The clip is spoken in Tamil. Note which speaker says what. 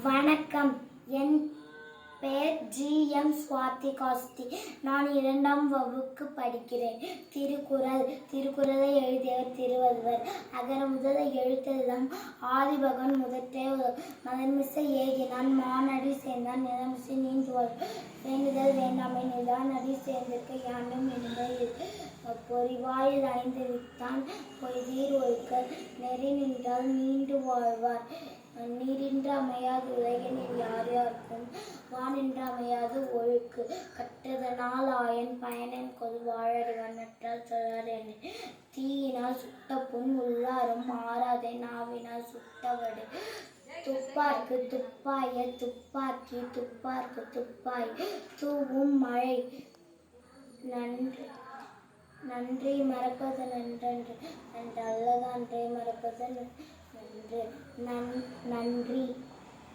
Speaker 1: வணக்கம். என் பெயர் ஜி.எம். சுவாதி கார்த்தி. நான் 2ஆம் வகுப்பு படிக்கிறேன். திருக்குறளை எழுதியவர் திருவள்ளுவர். அகர முதல எழுத்தெல்லாம் ஆதிபகவன் முதற்றே மதமிசை ஏகினான் மானடி சேர்ந்தான் நிலமிசை நீண்டுவார் வேண்டுதல் வேண்டாமை நிலானடி சேர்ந்திருக்க யாண்டும் இருந்த பொறிவாயில் 5 வித்தான் பொய்தீர் ஒழுக்க நெறி நின்றால் நீண்டு வாழ்வார். நீரின்று அமையாது உலகினில் யார் யாருக்கும் வானின்று அமையாது ஒழுக்கு கற்றதனால் ஆயன் பயனன் கொள் வாழறிவன் நற்றால் சொல்லார் என தீயினால் சுட்ட புண் உள்ளாரும் மாறாதே நாவினால் சுட்டவடு துப்பார்க்கு துப்பாய துப்பாக்கி துப்பார்க்கு துப்பாய் தூவும் மழை நன்றி மறப்பது நன்றன்று அல்லது அன்றை மறப்பது நன்று. நன்றி.